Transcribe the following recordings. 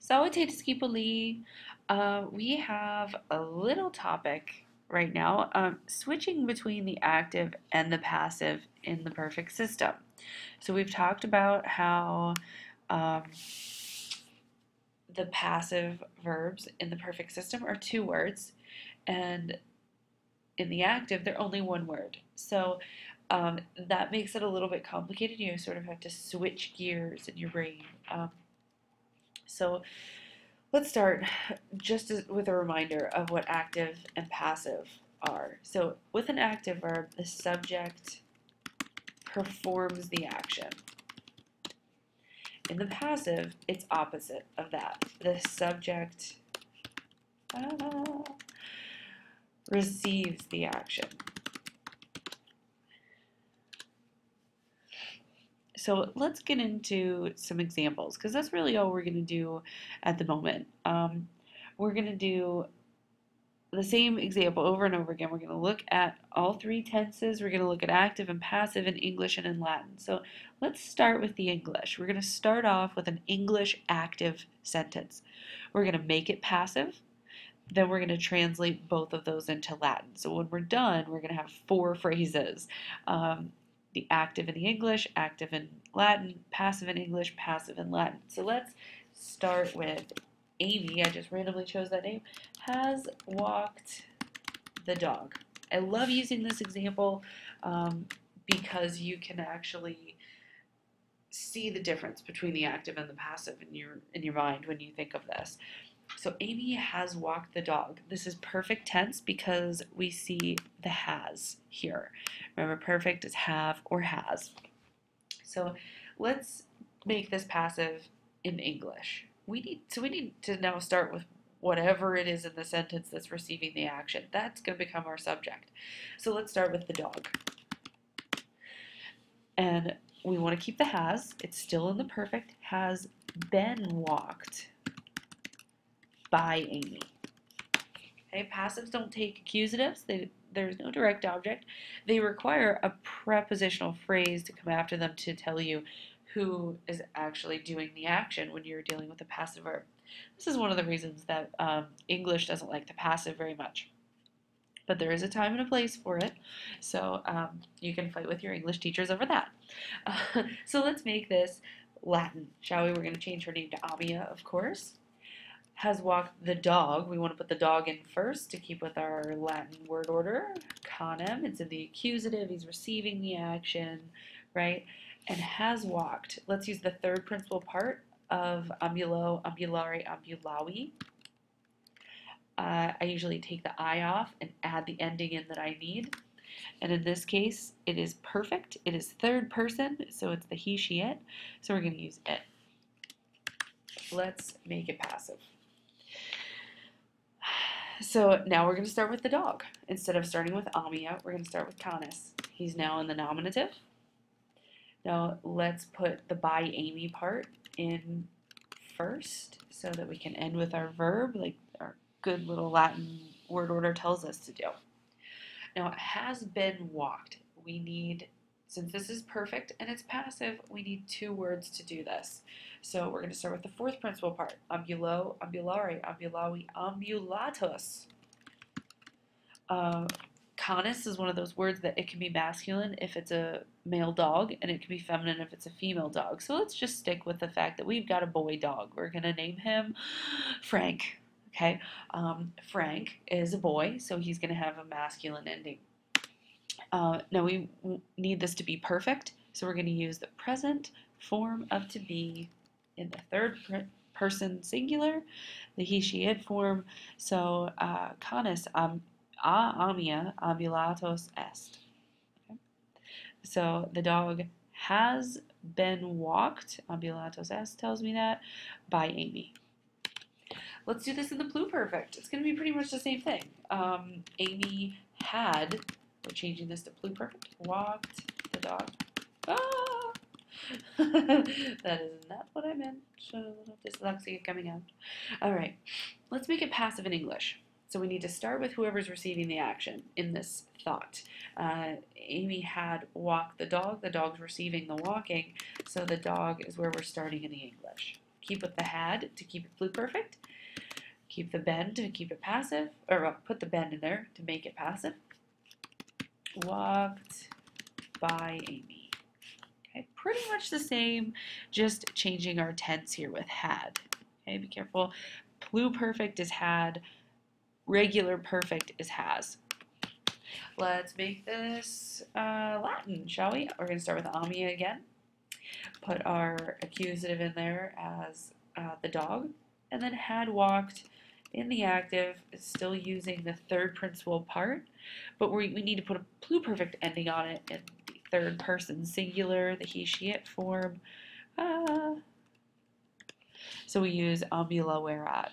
Salutatis we have a little topic right now, switching between the active and the passive in the perfect system. So we've talked about how um, the passive verbs in the perfect system are two words, and in the active, they're only one word. So that makes it a little bit complicated. You sort of have to switch gears in your brain. So let's start with a reminder of what active and passive are. So with an active verb, the subject performs the action. In the passive, it's opposite of that. The subject receives the action. So let's get into some examples because that's really all we're going to do at the moment. We're going to do the same example over and over again. We're going to look at all three tenses. We're going to look at active and passive in English and in Latin. So let's start with the English. We're going to start off with an English active sentence. We're going to make it passive. Then we're going to translate both of those into Latin. So when we're done, we're going to have four phrases. The active in the English, active in Latin, passive in English, passive in Latin. So let's start with Amy, I just randomly chose that name, has walked the dog. I love using this example because you can actually see the difference between the active and the passive in your mind when you think of this. So Amy has walked the dog. This is perfect tense because we see the has here. Remember, perfect is have or has. So let's make this passive in English. We need to now start with whatever it is in the sentence that's receiving the action. That's going to become our subject. So let's start with the dog. And we want to keep the has. It's still in the perfect. Has been walked by Amy. Okay, passives don't take accusatives. There's no direct object. They require a prepositional phrase to come after them to tell you who is actually doing the action when you're dealing with a passive verb. This is one of the reasons that English doesn't like the passive very much. But there is a time and a place for it, so you can fight with your English teachers over that. So let's make this Latin, shall we? We're going to change her name to Amia, of course. Has walked the dog. We want to put the dog in first to keep with our Latin word order. Canem, it's in the accusative. He's receiving the action, right? And has walked. Let's use the third principal part of ambulo, ambulare, ambulavi. I usually take the I off and add the ending in that I need. And in this case, it is perfect. It is third person, so it's the he, she, it. So we're going to use it. Let's make it passive. So now we're going to start with the dog. Instead of starting with Amia, we're going to start with Canis. He's now in the nominative. Now let's put the by Amy part in first so that we can end with our verb like our good little Latin word order tells us to do. Now it has been walked. We need, since this is perfect and it's passive, we need two words to do this. So we're going to start with the fourth principal part. Ambulo, ambulare, ambulavi, ambulatus. Canis is one of those words that it can be masculine if it's a male dog, and it can be feminine if it's a female dog. So let's just stick with the fact that we've got a boy dog. We're going to name him Frank. Okay, Frank is a boy, so he's going to have a masculine ending. Now we need this to be perfect, so we're going to use the present form of to be in the third person singular, the he, she, it form. So canis amia ambulatos est. Okay? So the dog has been walked, ambulatos est tells me that, by Amy. Let's do this in the pluperfect. It's going to be pretty much the same thing. Amy had, we're changing this to pluperfect, walked the dog. Ah! That is not what I meant. So a little dyslexia coming out. All right, let's make it passive in English. So we need to start with whoever's receiving the action in this thought. Amy had walked the dog's receiving the walking, so the dog is where we're starting in the English. keep with the had to keep it pluperfect. Keep the been to keep it passive, or put the been in there to make it passive. Walked by Amy. Okay, pretty much the same, just changing our tense here with had. Okay, be careful. Pluperfect is had, regular perfect is has. Let's make this Latin, shall we? We're going to start with amia again. Put our accusative in there as the dog, and then had walked in the active is still using the third principal part, but we need to put a pluperfect ending on it in the third person singular, the he, she, it form. So we use ambula whereat.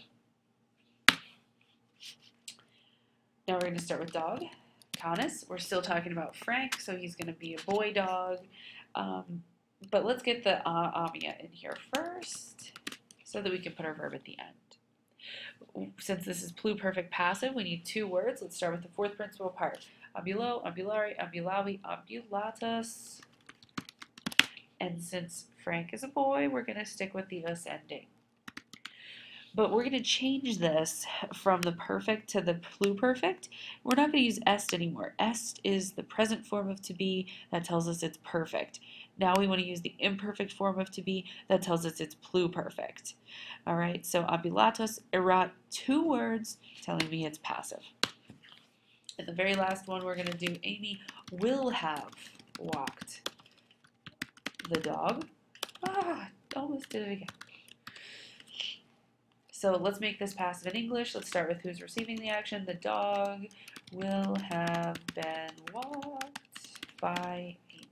Now we're going to start with dog. Canis. We're still talking about Frank, so he's going to be a boy dog. But let's get the amia in here first so that we can put our verb at the end. Since this is pluperfect passive, we need two words. Let's start with the fourth principal part. Ambulo, ambulari, ambulavi, ambulatus. And since Frank is a boy, we're going to stick with the us ending. But we're going to change this from the perfect to the pluperfect. We're not going to use est anymore. Est is the present form of to be that tells us it's perfect. Now we want to use the imperfect form of to be that tells us it's pluperfect. All right, so ambulatus erat, two words telling me it's passive. And the very last one we're going to do, Amy will have walked the dog. Almost did it again. So let's make this passive in English. Let's start with who's receiving the action. The dog will have been walked by Amy.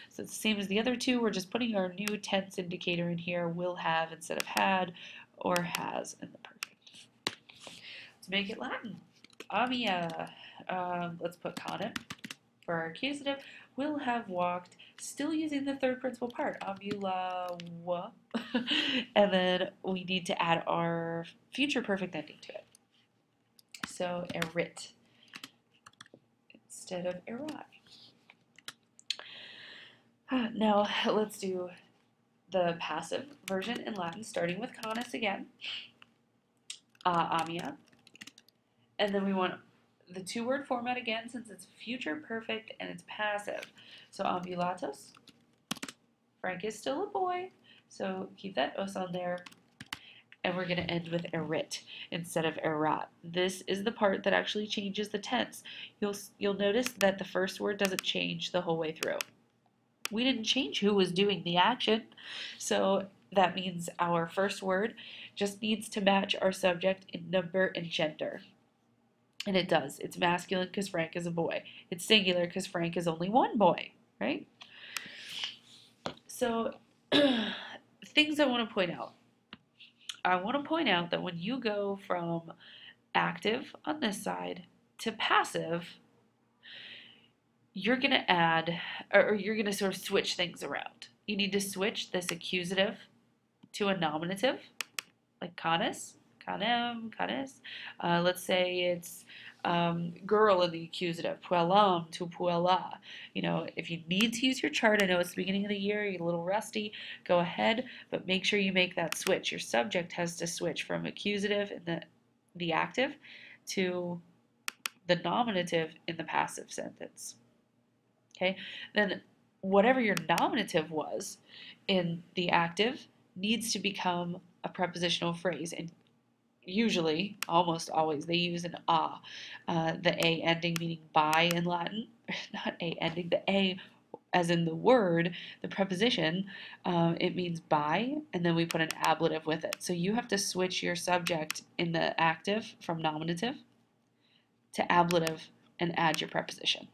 So it's the same as the other two. We're just putting our new tense indicator in here, will have instead of had, or has in the perfect. Let's make it Latin. Amia. Let's put canem for our accusative. Will have walked, still using the third principal part, ambula, and then we need to add our future perfect ending to it. So erit instead of erat. Now let's do the passive version in Latin, starting with canis again, amia, and then we want the two-word format again since it's future perfect and it's passive. So ambulatus, Frank is still a boy, so keep that os on there. And we're going to end with erit instead of erat. This is the part that actually changes the tense. You'll notice that the first word doesn't change the whole way through. We didn't change who was doing the action, so that means our first word just needs to match our subject in number and gender. And it does. It's masculine because Frank is a boy. It's singular because Frank is only one boy, right? So, things I want to point out. I want to point out that when you go from active on this side to passive, you're going to add, or you're going to sort of switch things around. You need to switch this accusative to a nominative, like canis, canem, canis. Let's say it's girl in the accusative, puellam to puella. You know, if you need to use your chart, I know it's the beginning of the year, you're a little rusty, go ahead, but make sure you make that switch. Your subject has to switch from accusative in the active to the nominative in the passive sentence. Okay, then whatever your nominative was in the active needs to become a prepositional phrase, and usually, almost always, they use an a, the a ending meaning by in Latin, not a ending, the a as in the word, the preposition, it means by, and then we put an ablative with it. So you have to switch your subject in the active from nominative to ablative and add your preposition.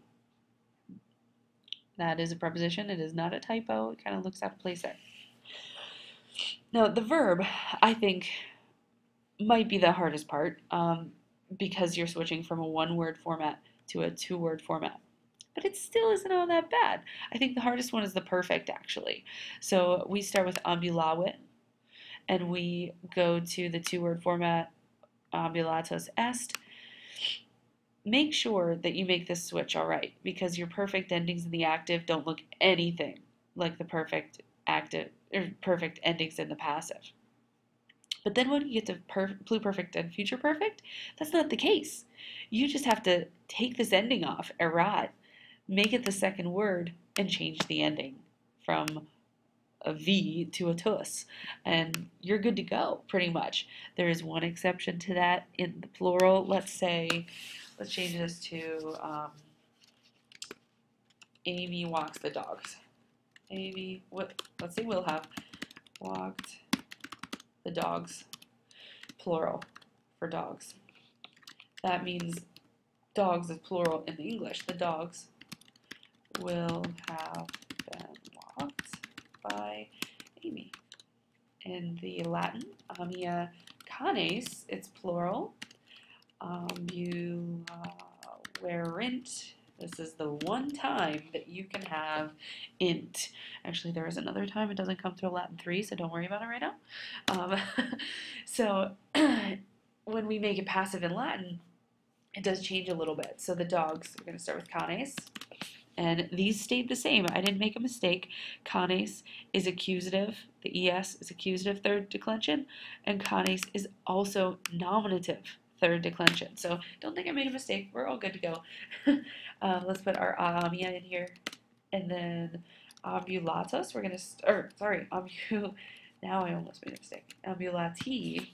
That is a preposition. It is not a typo. It kind of looks out of place there. Now, the verb, I think, might be the hardest part because you're switching from a one-word format to a two-word format. But it still isn't all that bad. I think the hardest one is the perfect, actually. So we start with ambulawit, and we go to the two-word format, ambulatus est. Make sure that you make this switch all right, because your perfect endings in the active don't look anything like the perfect active or perfect endings in the passive. But then when you get to pluperfect and future perfect, that's not the case. You just have to take this ending off, erat, make it the second word, and change the ending from a V to a tus, and you're good to go, pretty much. There is one exception to that in the plural. Let's change this to Amy walks the dogs. Amy, let's say we'll have walked the dogs, plural for dogs. That means dogs is plural in the English. The dogs will have been walked by Amy. In the Latin, omnia canes, it's plural. Ambulaverint. This is the one time that you can have int. Actually, there is another time. It doesn't come through Latin 3, so don't worry about it right now. So when we make it passive in Latin, it does change a little bit. So the dogs, we're going to start with canes. And these stayed the same. I didn't make a mistake. Canes is accusative. The es is accusative third declension. And canes is also nominative third declension. So don't think I made a mistake. We're all good to go. Let's put our amia in here. And then ambulatus, we're going to, now I almost made a mistake. Ambulati,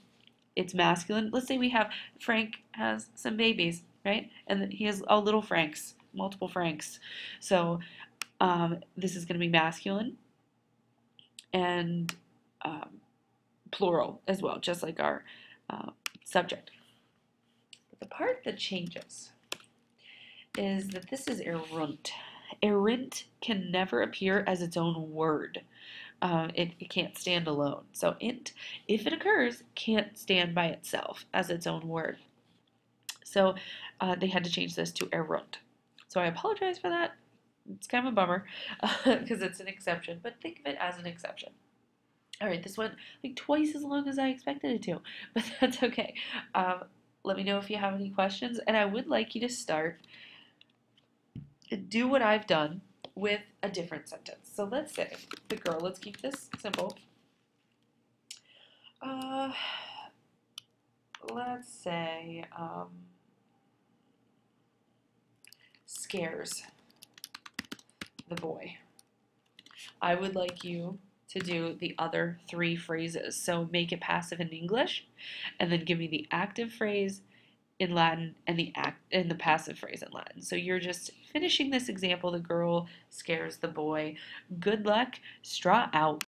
it's masculine. Let's say we have, Frank has some babies, right? And he has all little Franks, multiple Franks. So this is going to be masculine and plural as well, just like our subject. But the part that changes is that this is erunt. Erunt can never appear as its own word. It can't stand alone. So int, if it occurs, can't stand by itself as its own word. So they had to change this to erunt. So I apologize for that. It's kind of a bummer because it's an exception, but think of it as an exception. All right, this went like twice as long as I expected it to, but that's okay. Let me know if you have any questions, and I would like you to start, do what I've done with a different sentence. So let's say the girl, let's keep this simple. Let's say scares the boy. I would like you to do the other three phrases. So make it passive in English, and then give me the active phrase in Latin and the passive phrase in Latin. So you're just finishing this example. The girl scares the boy. Good luck. Straw out.